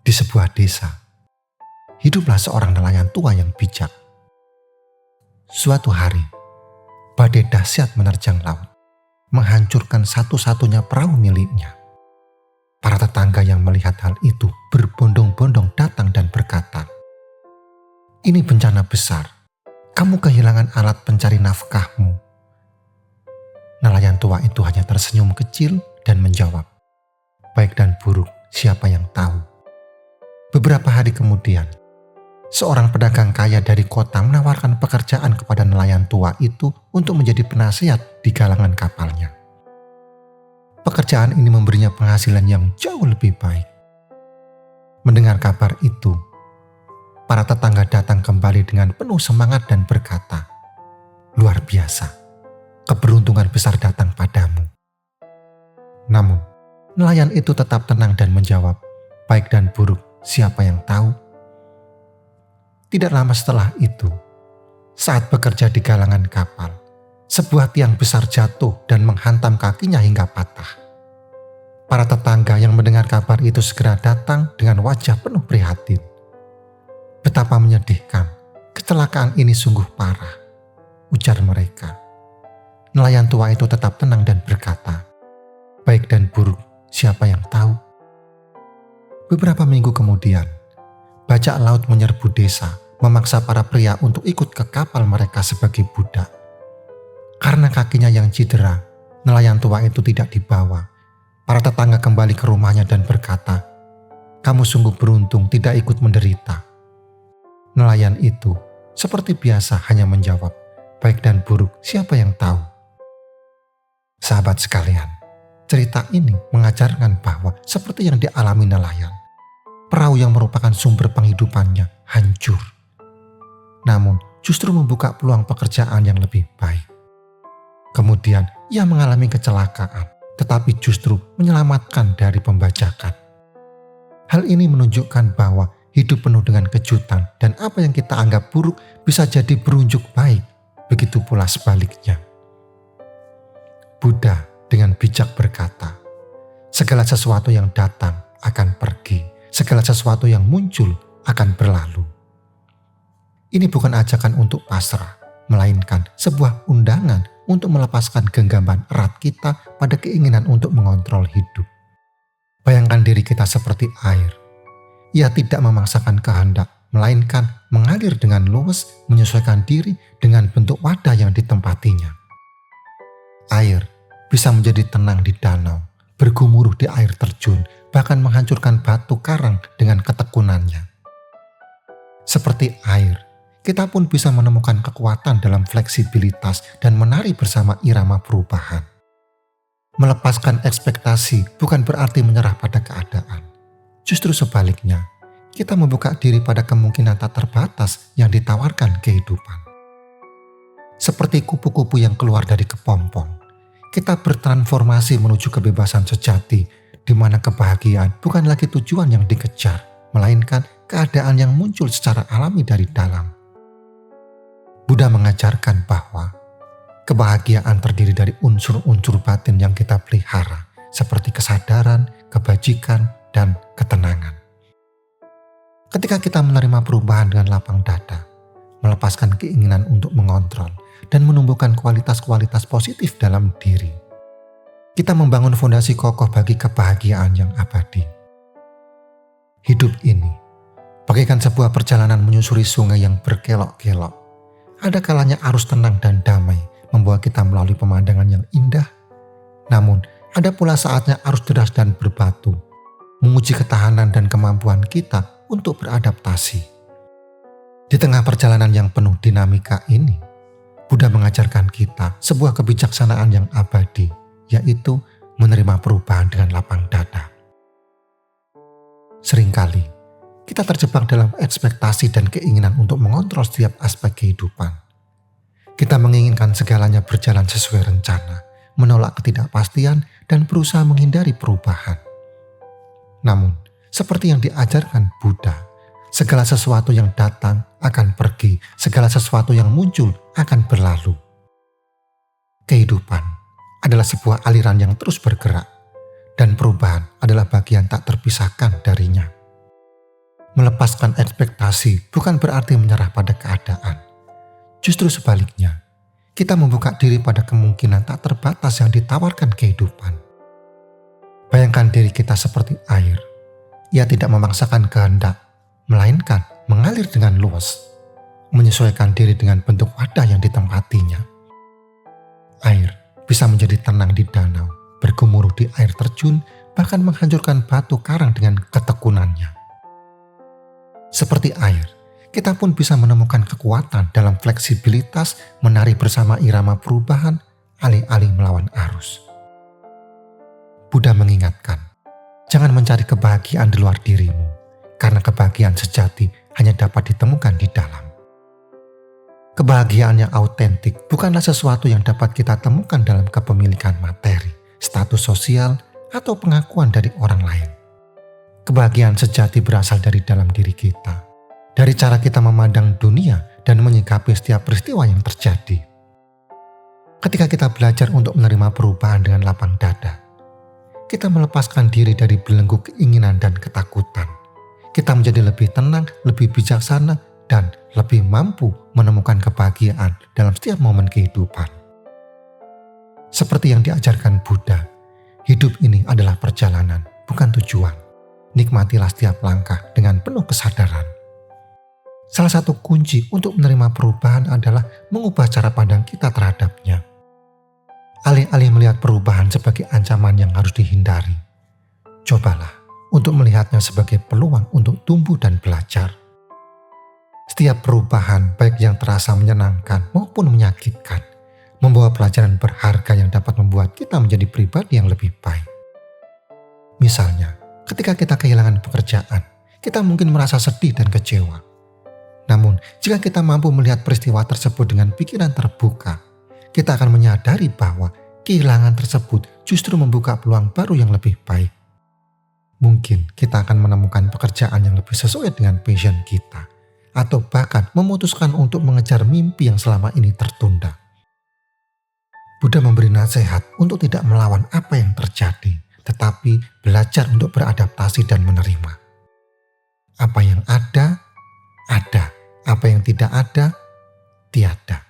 Di sebuah desa, hiduplah seorang nelayan tua yang bijak. Suatu hari, badai dahsyat menerjang laut, menghancurkan satu-satunya perahu miliknya. Para tetangga yang melihat hal itu berbondong-bondong datang dan berkata, "Ini bencana besar. Kamu kehilangan alat pencari nafkahmu." Nelayan tua itu hanya tersenyum kecil dan menjawab, "Baik dan buruk, siapa yang tahu?" Beberapa hari kemudian, seorang pedagang kaya dari kota menawarkan pekerjaan kepada nelayan tua itu untuk menjadi penasihat di galangan kapalnya. Pekerjaan ini memberinya penghasilan yang jauh lebih baik. Mendengar kabar itu, para tetangga datang kembali dengan penuh semangat dan berkata, "Luar biasa, keberuntungan besar datang padamu." Namun, nelayan itu tetap tenang dan menjawab, "Baik dan buruk, siapa yang tahu?" Tidak lama setelah itu, saat bekerja di galangan kapal, sebuah tiang besar jatuh dan menghantam kakinya hingga patah. Para tetangga yang mendengar kabar itu segera datang dengan wajah penuh prihatin. "Betapa menyedihkan, kecelakaan ini sungguh parah," ujar mereka. Nelayan tua itu tetap tenang dan berkata, "Baik dan buruk, siapa yang tahu?" Beberapa minggu kemudian, bajak laut menyerbu desa, memaksa para pria untuk ikut ke kapal mereka sebagai budak. Karena kakinya yang cedera, nelayan tua itu tidak dibawa. Para tetangga kembali ke rumahnya dan berkata, "Kamu sungguh beruntung tidak ikut menderita." Nelayan itu, seperti biasa, hanya menjawab, "Baik dan buruk, siapa yang tahu?" Sahabat sekalian, cerita ini mengajarkan bahwa seperti yang dialami nelayan, perahu yang merupakan sumber penghidupannya hancur. Namun justru membuka peluang pekerjaan yang lebih baik. Kemudian ia mengalami kecelakaan, tetapi justru menyelamatkan dari pembajakan. Hal ini menunjukkan bahwa hidup penuh dengan kejutan dan apa yang kita anggap buruk bisa jadi berunjuk baik. Begitu pula sebaliknya. Buddha dengan bijak berkata, "Segala sesuatu yang datang akan pergi. Segala sesuatu yang muncul akan berlalu." Ini bukan ajakan untuk pasrah, melainkan sebuah undangan untuk melepaskan genggaman erat kita pada keinginan untuk mengontrol hidup. Bayangkan diri kita seperti air. Ia tidak memaksakan kehendak, melainkan mengalir dengan luwes, menyesuaikan diri dengan bentuk wadah yang ditempatinya. Air bisa menjadi tenang di danau, bergumuruh di air terjun, bahkan menghancurkan batu karang dengan ketekunannya. Seperti air, kita pun bisa menemukan kekuatan dalam fleksibilitas dan menari bersama irama perubahan. Melepaskan ekspektasi bukan berarti menyerah pada keadaan. Justru sebaliknya, kita membuka diri pada kemungkinan tak terbatas yang ditawarkan kehidupan. Seperti kupu-kupu yang keluar dari kepompong, kita bertransformasi menuju kebebasan sejati, di mana kebahagiaan bukan lagi tujuan yang dikejar, melainkan keadaan yang muncul secara alami dari dalam. Buddha mengajarkan bahwa kebahagiaan terdiri dari unsur-unsur batin yang kita pelihara, seperti kesadaran, kebajikan, dan ketenangan. Ketika kita menerima perubahan dengan lapang dada, melepaskan keinginan untuk mengontrol, dan menumbuhkan kualitas-kualitas positif dalam diri, kita membangun fondasi kokoh bagi kebahagiaan yang abadi. Hidup ini bagaikan sebuah perjalanan menyusuri sungai yang berkelok-kelok. Ada kalanya arus tenang dan damai membawa kita melalui pemandangan yang indah. Namun, ada pula saatnya arus deras dan berbatu, menguji ketahanan dan kemampuan kita untuk beradaptasi. Di tengah perjalanan yang penuh dinamika ini, Buddha mengajarkan kita sebuah kebijaksanaan yang abadi, yaitu menerima perubahan dengan lapang dada. Seringkali, kita terjebak dalam ekspektasi dan keinginan untuk mengontrol setiap aspek kehidupan. Kita menginginkan segalanya berjalan sesuai rencana, menolak ketidakpastian, dan berusaha menghindari perubahan. Namun, seperti yang diajarkan Buddha, segala sesuatu yang datang akan pergi, segala sesuatu yang muncul akan berlalu. Kehidupan adalah sebuah aliran yang terus bergerak, dan perubahan adalah bagian tak terpisahkan darinya. Melepaskan ekspektasi bukan berarti menyerah pada keadaan. Justru sebaliknya, kita membuka diri pada kemungkinan tak terbatas yang ditawarkan kehidupan. Bayangkan diri kita seperti air. Ia tidak memaksakan kehendak, melainkan mengalir dengan luas, menyesuaikan diri dengan bentuk wadah yang ditempatinya. Air bisa menjadi tenang di danau, bergemuruh di air terjun, bahkan menghancurkan batu karang dengan ketekunannya. Seperti air, kita pun bisa menemukan kekuatan dalam fleksibilitas menari bersama irama perubahan, alih-alih melawan arus. Buddha mengingatkan, jangan mencari kebahagiaan di luar dirimu, karena kebahagiaan sejati hanya dapat ditemukan di dalam. Kebahagiaan yang autentik bukanlah sesuatu yang dapat kita temukan dalam kepemilikan materi, status sosial, atau pengakuan dari orang lain. Kebahagiaan sejati berasal dari dalam diri kita, dari cara kita memandang dunia dan menyikapi setiap peristiwa yang terjadi. Ketika kita belajar untuk menerima perubahan dengan lapang dada, kita melepaskan diri dari belenggu keinginan dan ketakutan. Kita menjadi lebih tenang, lebih bijaksana, dan lebih mampu menemukan kebahagiaan dalam setiap momen kehidupan. Seperti yang diajarkan Buddha, hidup ini adalah perjalanan, bukan tujuan. Nikmatilah setiap langkah dengan penuh kesadaran. Salah satu kunci untuk menerima perubahan adalah mengubah cara pandang kita terhadapnya. Alih-alih melihat perubahan sebagai ancaman yang harus dihindari, cobalah untuk melihatnya sebagai peluang untuk tumbuh dan belajar. Setiap perubahan, baik yang terasa menyenangkan maupun menyakitkan, membawa pelajaran berharga yang dapat membuat kita menjadi pribadi yang lebih baik. Misalnya, ketika kita kehilangan pekerjaan, kita mungkin merasa sedih dan kecewa. Namun, jika kita mampu melihat peristiwa tersebut dengan pikiran terbuka, kita akan menyadari bahwa kehilangan tersebut justru membuka peluang baru yang lebih baik. Mungkin kita akan menemukan pekerjaan yang lebih sesuai dengan passion kita, atau bahkan memutuskan untuk mengejar mimpi yang selama ini tertunda. Buddha memberi nasihat untuk tidak melawan apa yang terjadi, tetapi belajar untuk beradaptasi dan menerima. Apa yang ada, ada. Apa yang tidak ada, tiada.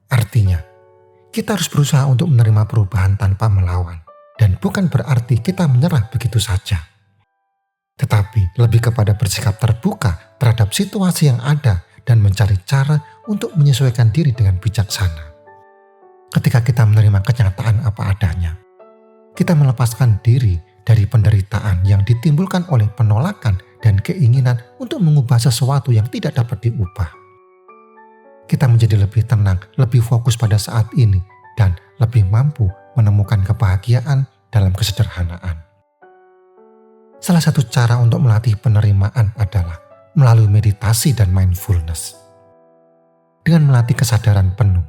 Artinya, kita harus berusaha untuk menerima perubahan tanpa melawan, dan bukan berarti kita menyerah begitu saja. Tetapi lebih kepada bersikap terbuka terhadap situasi yang ada dan mencari cara untuk menyesuaikan diri dengan bijaksana. Ketika kita menerima kenyataan apa adanya, kita melepaskan diri dari penderitaan yang ditimbulkan oleh penolakan dan keinginan untuk mengubah sesuatu yang tidak dapat diubah. Kita menjadi lebih tenang, lebih fokus pada saat ini, dan lebih mampu menemukan kebahagiaan dalam kesederhanaan. Salah satu cara untuk melatih penerimaan adalah melalui meditasi dan mindfulness. Dengan melatih kesadaran penuh,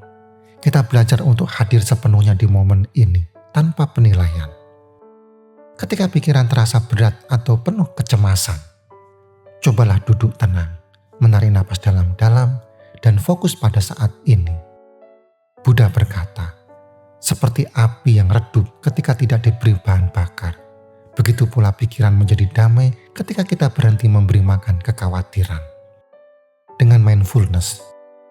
kita belajar untuk hadir sepenuhnya di momen ini tanpa penilaian. Ketika pikiran terasa berat atau penuh kecemasan, cobalah duduk tenang, menarik napas dalam-dalam, dan fokus pada saat ini. Buddha berkata, seperti api yang redup ketika tidak diberi bahan bakar, begitu pula pikiran menjadi damai ketika kita berhenti memberi makan kekhawatiran. Dengan mindfulness,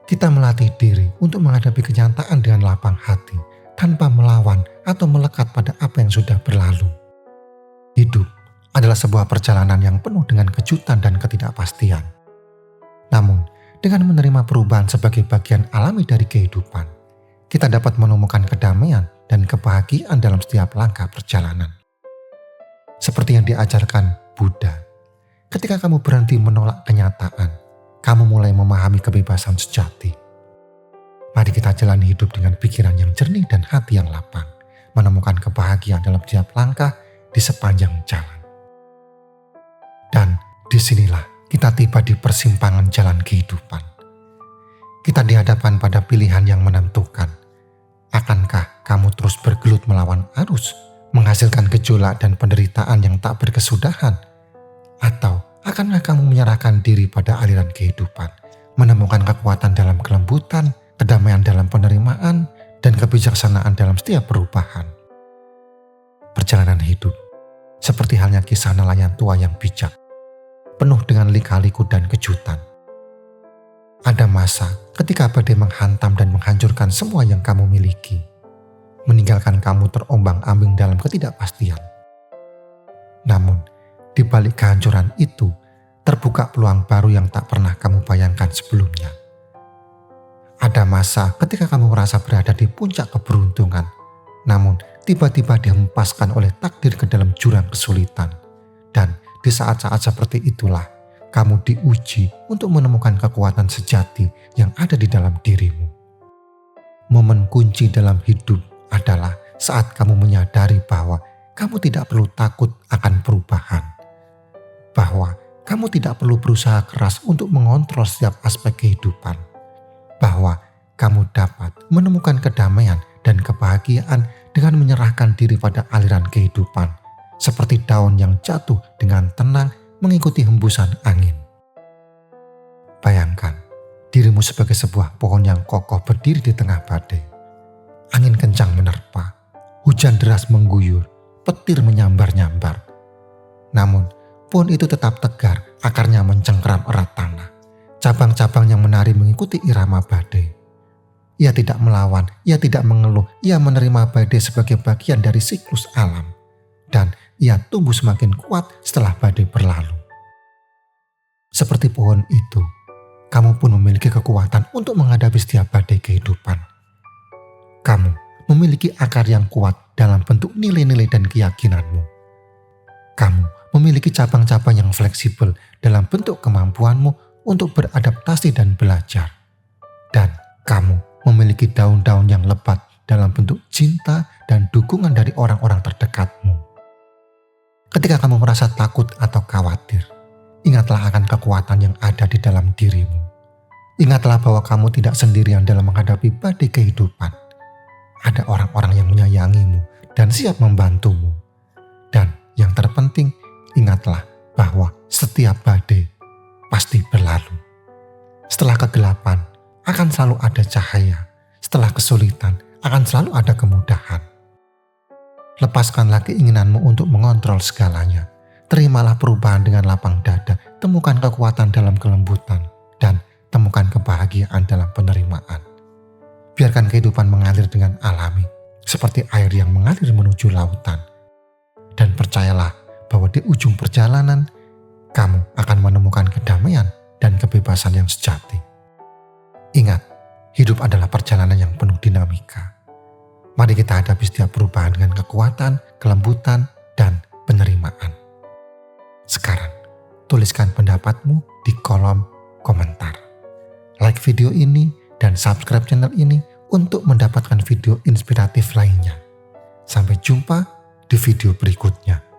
kita melatih diri untuk menghadapi kenyataan dengan lapang hati, tanpa melawan atau melekat pada apa yang sudah berlalu. Hidup adalah sebuah perjalanan yang penuh dengan kejutan dan ketidakpastian. Namun, dengan menerima perubahan sebagai bagian alami dari kehidupan, kita dapat menemukan kedamaian dan kebahagiaan dalam setiap langkah perjalanan. Seperti yang diajarkan Buddha, ketika kamu berhenti menolak kenyataan, kamu mulai memahami kebebasan sejati. Mari kita jalani hidup dengan pikiran yang jernih dan hati yang lapang, menemukan kebahagiaan dalam setiap langkah di sepanjang jalan. Dan disinilah kita tiba di persimpangan jalan kehidupan. Kita dihadapkan pada pilihan yang menentukan. Akankah kamu terus bergelut melawan arus, menghasilkan gejolak dan penderitaan yang tak berkesudahan? Atau akankah kamu menyerahkan diri pada aliran kehidupan, menemukan kekuatan dalam kelembutan, kedamaian dalam penerimaan, dan kebijaksanaan dalam setiap perubahan? Perjalanan hidup seperti halnya kisah nelayan tua yang bijak. penuh dengan lika-liku dan kejutan. Ada masa ketika badai menghantam dan menghancurkan semua yang kamu miliki, meninggalkan kamu terombang-ambing dalam ketidakpastian. Namun, di balik kehancuran itu, terbuka peluang baru yang tak pernah kamu bayangkan sebelumnya. Ada masa ketika kamu merasa berada di puncak keberuntungan, namun tiba-tiba dihempaskan oleh takdir ke dalam jurang kesulitan. Dan di saat-saat seperti itulah, kamu diuji untuk menemukan kekuatan sejati yang ada di dalam dirimu. Momen kunci dalam hidup adalah saat kamu menyadari bahwa kamu tidak perlu takut akan perubahan. Bahwa kamu tidak perlu berusaha keras untuk mengontrol setiap aspek kehidupan. Bahwa kamu dapat menemukan kedamaian dan kebahagiaan dengan menyerahkan diri pada aliran kehidupan, seperti daun yang jatuh dengan tenang mengikuti hembusan angin. Bayangkan dirimu sebagai sebuah pohon yang kokoh berdiri di tengah badai. Angin kencang menerpa, hujan deras mengguyur, petir menyambar-nyambar. Namun, pohon itu tetap tegar, akarnya mencengkeram erat tanah. Cabang-cabang yang menari mengikuti irama badai. Ia tidak melawan, ia tidak mengeluh, ia menerima badai sebagai bagian dari siklus alam. Dan ia tumbuh semakin kuat setelah badai berlalu. Seperti pohon itu, kamu pun memiliki kekuatan untuk menghadapi setiap badai kehidupan. Kamu memiliki akar yang kuat dalam bentuk nilai-nilai dan keyakinanmu. Kamu memiliki cabang-cabang yang fleksibel dalam bentuk kemampuanmu untuk beradaptasi dan belajar. Dan kamu memiliki daun-daun yang lebat dalam bentuk cinta dan dukungan dari orang-orang terdekatmu. Ketika kamu merasa takut atau khawatir, ingatlah akan kekuatan yang ada di dalam dirimu. Ingatlah bahwa kamu tidak sendirian dalam menghadapi badai kehidupan. Ada orang-orang yang menyayangimu dan siap membantumu. Dan yang terpenting, ingatlah bahwa setiap badai pasti berlalu. Setelah kegelapan, akan selalu ada cahaya. Setelah kesulitan, akan selalu ada kemudahan. Lepaskanlah keinginanmu untuk mengontrol segalanya. Terimalah perubahan dengan lapang dada. Temukan kekuatan dalam kelembutan. Dan temukan kebahagiaan dalam penerimaan. Biarkan kehidupan mengalir dengan alami. Seperti air yang mengalir menuju lautan. Dan percayalah bahwa di ujung perjalanan, kamu akan menemukan kedamaian dan kebebasan yang sejati. Ingat, hidup adalah perjalanan yang penuh dinamika. Mari kita hadapi setiap perubahan dengan kekuatan, kelembutan, dan penerimaan. Sekarang, tuliskan pendapatmu di kolom komentar. Like video ini dan subscribe channel ini untuk mendapatkan video inspiratif lainnya. Sampai jumpa di video berikutnya.